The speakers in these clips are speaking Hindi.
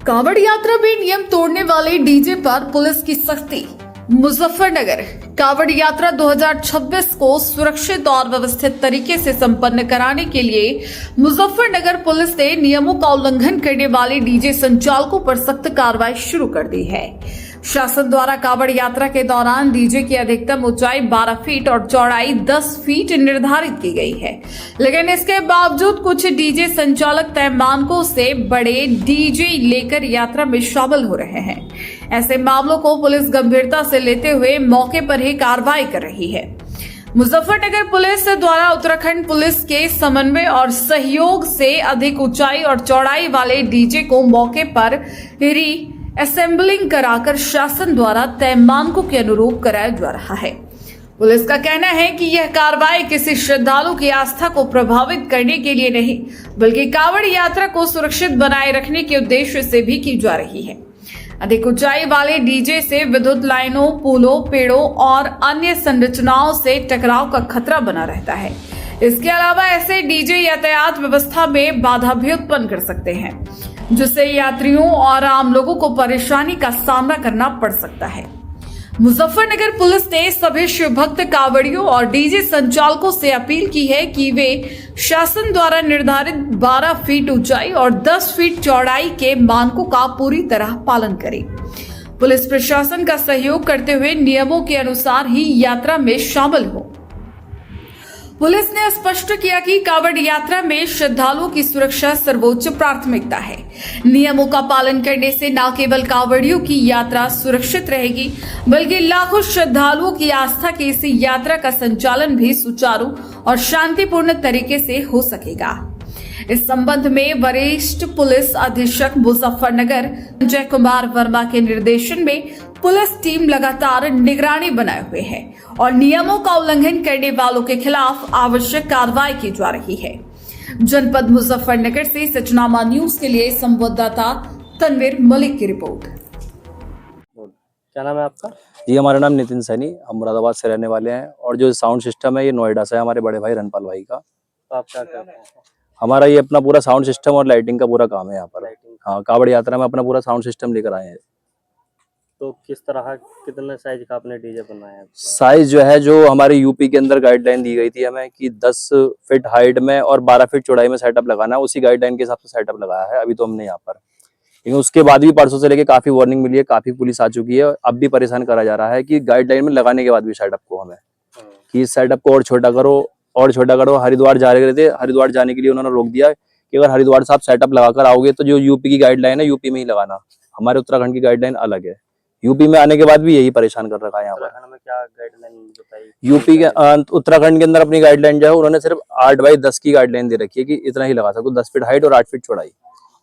कांवड़ यात्रा में नियम तोड़ने वाले डीजे पर पुलिस की सख्ती। मुजफ्फरनगर कांवड़ यात्रा 2026 को सुरक्षित और व्यवस्थित तरीके से संपन्न कराने के लिए मुजफ्फरनगर पुलिस ने नियमों का उल्लंघन करने वाले डीजे संचालकों पर सख्त कार्रवाई शुरू कर दी है। शासन द्वारा कांवड़ यात्रा के दौरान डीजे की अधिकतम ऊंचाई 12 फीट और चौड़ाई 10 फीट निर्धारित की गई है, लेकिन इसके बावजूद कुछ डीजे संचालक तय मानकों से बड़े डीजे लेकर यात्रा में शामिल हो रहे हैं। ऐसे मामलों को पुलिस गंभीरता से लेते हुए मौके पर ही कार्रवाई कर रही है। मुजफ्फरनगर पुलिस द्वारा उत्तराखंड पुलिस के समन्वय और सहयोग से अधिक ऊंचाई और चौड़ाई वाले डीजे को मौके पर असेंबलिंग कराकर शासन द्वारा तय मानकों के अनुरूप कराया जा रहा है। पुलिस का कहना है कि यह कार्रवाई किसी श्रद्धालु की आस्था को प्रभावित करने के लिए नहीं, बल्कि कांवड़ यात्रा को सुरक्षित बनाए रखने के उद्देश्य से भी की जा रही है। अधिक ऊंचाई वाले डीजे से विद्युत लाइनों, पुलों, पेड़ों और अन्य संरचनाओं से टकराव का खतरा बना रहता है। इसके अलावा ऐसे डीजे यातायात व्यवस्था में बाधा भी उत्पन्न कर सकते हैं, जिससे यात्रियों और आम लोगों को परेशानी का सामना करना पड़ सकता है। मुजफ्फरनगर पुलिस ने सभी शिव भक्त कांवड़ियों और डीजे संचालकों से अपील की है कि वे शासन द्वारा निर्धारित 12 फीट ऊंचाई और 10 फीट चौड़ाई के मानकों का पूरी तरह पालन करें। पुलिस प्रशासन का सहयोग करते हुए नियमों के अनुसार ही यात्रा में शामिल हो। पुलिस ने स्पष्ट किया कि कांवड़ यात्रा में श्रद्धालुओं की सुरक्षा सर्वोच्च प्राथमिकता है। नियमों का पालन करने से न केवल कांवड़ियों की यात्रा सुरक्षित रहेगी, बल्कि लाखों श्रद्धालुओं की आस्था की इस यात्रा का संचालन भी सुचारू और शांतिपूर्ण तरीके से हो सकेगा। इस संबंध में वरिष्ठ पुलिस अधीक्षक मुजफ्फरनगर संजय कुमार वर्मा के निर्देशन में पुलिस टीम लगातार निगरानी बनाए हुए है और नियमों का उल्लंघन करने वालों के खिलाफ आवश्यक कार्रवाई की जा रही है। जनपद मुजफ्फरनगर से सचनामा न्यूज के लिए संवाददाता तनवीर मलिक की रिपोर्ट। क्या नाम है आपका? जी, हमारा नाम नितिन सैनी, हम मुरादाबाद से रहने वाले हैं और जो साउंड सिस्टम है ये नोएडा से है, हमारे बड़े भाई रनपाल भाई का। तो आप क्या करते हैं? हमारा ये अपना पूरा साउंड सिस्टम और लाइटिंग का पूरा काम है यहाँ पर। हाँ, कांवड़ यात्रा में अपना पूरा साउंड सिस्टम लेकर आए हैं। तो किस तरह कितने साइज का आपने डीजे बनाया है? साइज जो है, जो हमारे यूपी के अंदर गाइडलाइन दी गई थी हमें कि 10 फीट हाइट में और 12 फीट चौड़ाई में सेटअप लगाना है, उसी गाइडलाइन के हिसाब से सेटअप लगाया है अभी तो हमने यहाँ पर। लेकिन उसके बाद भी परसों से लेके काफी वार्निंग मिली है, काफी पुलिस आ चुकी है, अब भी परेशान करा जा रहा है कि गाइडलाइन में लगाने के बाद भी सेटअप को हमें कि इस सेटअप को और छोटा करो और छोटा करो। हरिद्वार जा रहे थे, हरिद्वार जाने के लिए उन्होंने रोक दिया कि अगर हरिद्वार से आप सेटअप लगाकर आओगे तो जो यूपी की गाइडलाइन है यूपी में ही लगाना, हमारे उत्तराखंड की गाइडलाइन अलग है। यूपी में आने के बाद भी यही परेशान कर रखा है यहाँ पर। उत्तराखंड में क्या गाइडलाइन बताई? यूपी के उत्तराखंड के अंदर अपनी गाइडलाइन जो है उन्होंने सिर्फ 8x10 की गाइडलाइन दे रखी है कि इतना ही लगा सको, 10 फीट हाइट और 8 फीट चौड़ाई।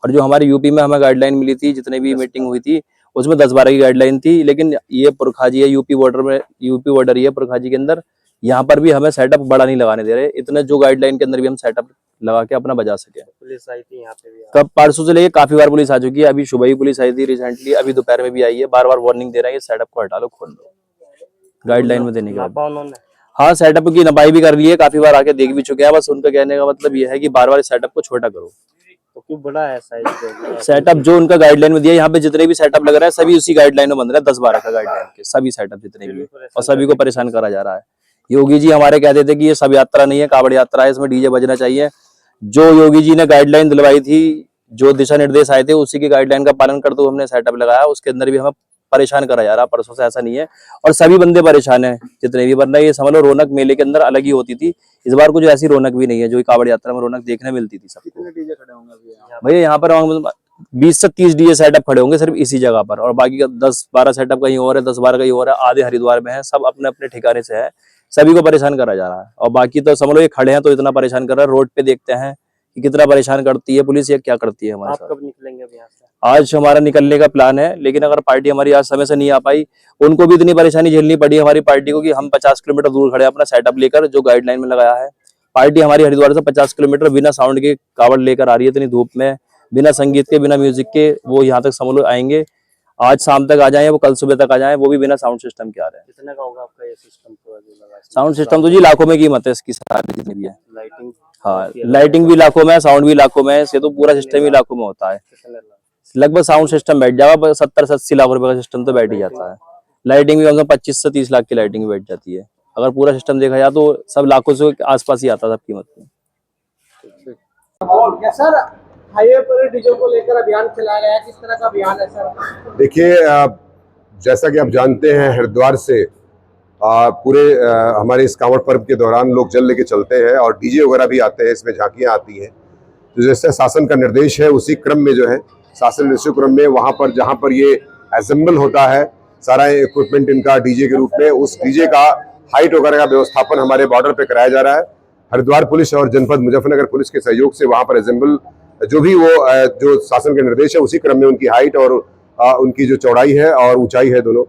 और जो हमारे यूपी में हमें गाइडलाइन मिली थी, जितने भी मीटिंग हुई थी उसमें 10-12 की गाइडलाइन थी। लेकिन ये पुरखाजी है, यूपी बॉर्डर ये पुरखाजी के अंदर, यहाँ पर भी हमें सेटअप बड़ा नहीं लगाने दे रहे, इतने जो गाइडलाइन के अंदर भी हम सेटअप लगा के अपना बजा सके। पुलिस आई थी यहाँ पे भी? कब? परसों से लेके काफी बार पुलिस आ चुकी है। अभी सुबह ही पुलिस आई थी रिसेंटली, अभी दोपहर में भी आई है। बार बार वार्निंग दे रहा है कि सेटअप को हटा लो, खोल लो गाइडलाइन में देने के बाद। उन्होंने हाँ, सेटअप की नपाई भी कर ली है, काफी बार आके देख भी चुके हैं। बस उनका कहने का मतलब ये है कि बार बार सेटअप को छोटा करो। तो क्यों बड़ा है साइज? सेटअप जो उनका गाइडलाइन में दिया, यहाँ पे जितने भी सेटअप लग रहा है सभी उसी गाइडलाइन में बन रहा है, 10-12 का गाइडलाइन के सभी सेटअप जितने भी, और सभी को परेशान करा जा रहा है। योगी जी हमारे कहते थे कि ये सब यात्रा नहीं है, कांवड़ यात्रा है, इसमें डीजे बजना चाहिए। जो योगी जी ने गाइडलाइन दिलवाई थी, जो दिशा निर्देश आए थे, उसी की गाइडलाइन का पालन करते हुए हमने सेटअप लगाया। उसके अंदर भी हमें परेशान करा जा रहा परसों से, ऐसा नहीं है। और सभी बंदे परेशान हैं जितने भी बन रहे। ये समझ लो रौनक मेले के अंदर अलग ही होती थी, इस बार कुछ ऐसी रौनक भी नहीं है जो कांवड़ यात्रा में रौनक देखने मिलती थी सबको। कितने डीजे खड़े होंगे भैया यहाँ पर 20 से 30 डीजे सेटअप खड़े होंगे सिर्फ इसी जगह पर, और बाकी का 10-12 सेटअप कहीं और है, 10-12 कहीं और है, आधे हरिद्वार में है, सब अपने अपने ठिकाने से है। सभी को परेशान करा जा रहा है। और बाकी तो समझ लो ये खड़े हैं तो इतना परेशान कर रहा है। रोड पे देखते हैं कि कितना परेशान करती है पुलिस, ये क्या करती है हमारे साथ। आप कब निकलेंगे अब यहाँ से? आज हमारा निकलने का प्लान है, लेकिन अगर पार्टी हमारी आज समय से नहीं आ पाई, उनको भी इतनी परेशानी झेलनी पड़ी हमारी पार्टी को कि हम 50 किलोमीटर दूर खड़े अपना सेटअप लेकर, जो गाइडलाइन में लगाया है। पार्टी हमारी हरिद्वार से 50 किलोमीटर बिना साउंड के कांवड़ लेकर आ रही है, इतनी धूप में, बिना संगीत के, बिना म्यूजिक के। वो यहाँ तक समझ लो आएंगे, आज शाम तक आ जाए, वो कल सुबह तक आ जाए, वो भी बिना साउंड सिस्टम के आ रहे हैं। कितने का होगा आपका ये सिस्टम? साउंड सिस्टम तो जी लाखों में कीमत है इसकी, सारी जितनी भी है। लाइटिंग? हाँ, लाइटिंग भी लाखों में है, साउंड भी लाखों में है, इससे तो पूरा सिस्टम ही लाखों में होता है। लगभग साउंड सिस्टम बैठ जाएगा 70-80 लाख रुपए का सिस्टम तो बैठ ही जाता है। लाइटिंग भी कम से कम 25 से 30 लाख की लाइटिंग भी बैठ जाती है। अगर पूरा सिस्टम देखा जाए तो सब लाखों से आसपास ही आता है सब कीमत में। और सर हाईवे पर डीजल को लेकर अभियान चलाया गया है, किस तरह का अभियान है सर? देखिए, जैसा कि आप जानते हैं, हरिद्वार से पूरे हमारे इस कांवड़ पर्व के दौरान लोग जल लेके चलते हैं और डीजे वगैरह भी आते हैं, इसमें झांकियां आती हैं। तो जैसे शासन का निर्देश है उसी क्रम में जो है शासन निर्देश क्रम में वहां पर जहां पर ये असेंबल होता है सारा इक्विपमेंट इनका डीजे के रूप में, उस डीजे का हाइट वगैरह का व्यवस्थापन हमारे बॉर्डर पे कराया जा रहा है। हरिद्वार पुलिस और जनपद मुजफ्फरनगर पुलिस के सहयोग से वहां पर असेंबल जो भी वो जो शासन के निर्देश है उसी क्रम में उनकी हाइट और उनकी जो चौड़ाई है और ऊंचाई है दोनों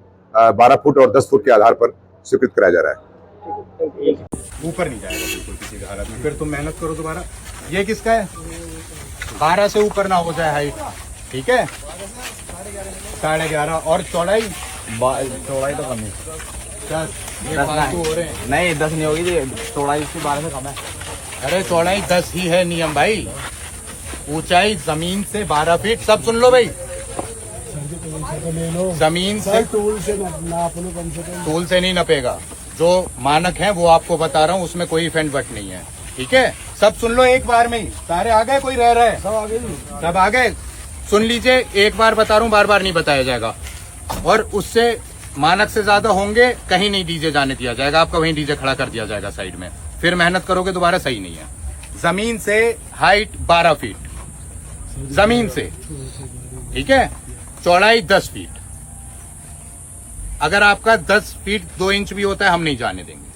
12 फुट और 10 फुट के आधार पर स्वीकृत कराया जा रहा है। ऊपर नहीं जाएगा बिल्कुल किसी भी हालत में। फिर तुम मेहनत करो दोबारा। ये किसका है? 12 से ऊपर ना हो जाए हाइट, ठीक है? 11.5 और चौड़ाई तो कम है। 10 ये फालतू हो रहे हैं। नहीं 10 नहीं होगी, चौड़ाई इसकी 12 से कम है। अरे चौड़ाई 10 ही है नियम भाई। ऊंचाई जमीन से 12 फीट। सब सुन लो भाई, जमीन से टूल से नहीं नपेगा। जो मानक है वो आपको बता रहा हूँ, उसमें कोई फेंट बट नहीं है, ठीक है? सब सुन लो एक बार में ही। सारे आ गए? कोई रह रहा है? सब आ गए। सुन लीजिए, एक बार बता रहा हूँ, बार बार नहीं बताया जाएगा। और उससे मानक से ज्यादा होंगे कहीं नहीं डीजे जाने दिया जाएगा, आपका वहीं डीजे खड़ा कर दिया जाएगा साइड में। फिर मेहनत करोगे दोबारा, सही नहीं है। जमीन से हाइट 12 फीट जमीन से, ठीक है? चौड़ाई 10 फीट। अगर आपका 10 फीट 2 इंच भी होता है हम नहीं जाने देंगे।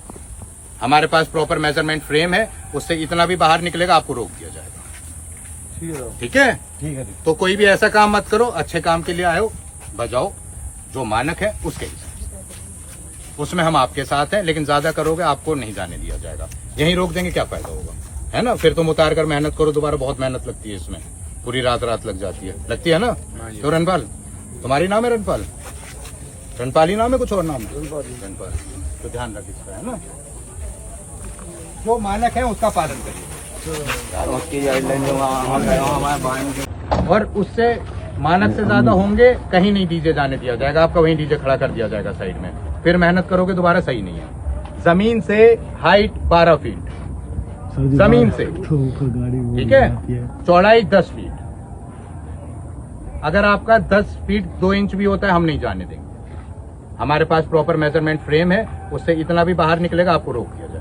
हमारे पास प्रॉपर मेजरमेंट फ्रेम है, उससे इतना भी बाहर निकलेगा आपको रोक दिया जाएगा, ठीक है? ठीक है। तो कोई भी ऐसा काम मत करो, अच्छे काम के लिए आयो, बजाओ, जो मानक है उसके हिसाब से। उसमें हम आपके साथ हैं, लेकिन ज्यादा करोगे आपको नहीं जाने दिया जाएगा। यहीं रोक देंगे, क्या फायदा होगा, है ना? फिर तुम उतार कर मेहनत करो दोबारा, बहुत मेहनत लगती है इसमें, पूरी रात लगती है ना? तो रनपाल, तुम्हारी नाम है रनपाल? रनपाल ही नाम है, कुछ और नाम है? रनपाल। तो ध्यान रख इसका, है ना? जो मानक है उसका पालन करिए। और उससे मानक से ज्यादा होंगे कहीं नहीं डीजे जाने दिया जाएगा, आपका वहीं डीजे खड़ा कर दिया जाएगा साइड में। फिर मेहनत करोगे दोबारा, सही नहीं है। जमीन से हाइट 12 फीट जमीन से, ठीक है? चौड़ाई 10 फीट। अगर आपका 10 फीट 2 इंच भी होता है हम नहीं जाने देंगे। हमारे पास प्रॉपर मेजरमेंट फ्रेम है, उससे इतना भी बाहर निकलेगा आपको रोक दिया जाएगा,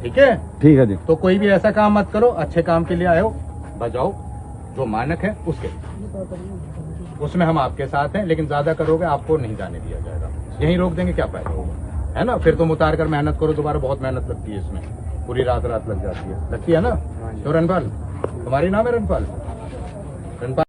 ठीक है? ठीक है जी। तो कोई भी ऐसा काम मत करो, अच्छे काम के लिए आयो, बजाओ, जो मानक है उसके। उसमें हम आपके साथ हैं, लेकिन ज्यादा करोगे आपको नहीं जाने दिया जाएगा। यहीं रोक देंगे, क्या फायदा होगा, है ना? फिर तुम उतार कर मेहनत करो दोबारा, बहुत मेहनत लगती है इसमें, पूरी रात लग जाती है ना? तो रनपाल, तुम्हारी नाम है रनपाल? रनपाल।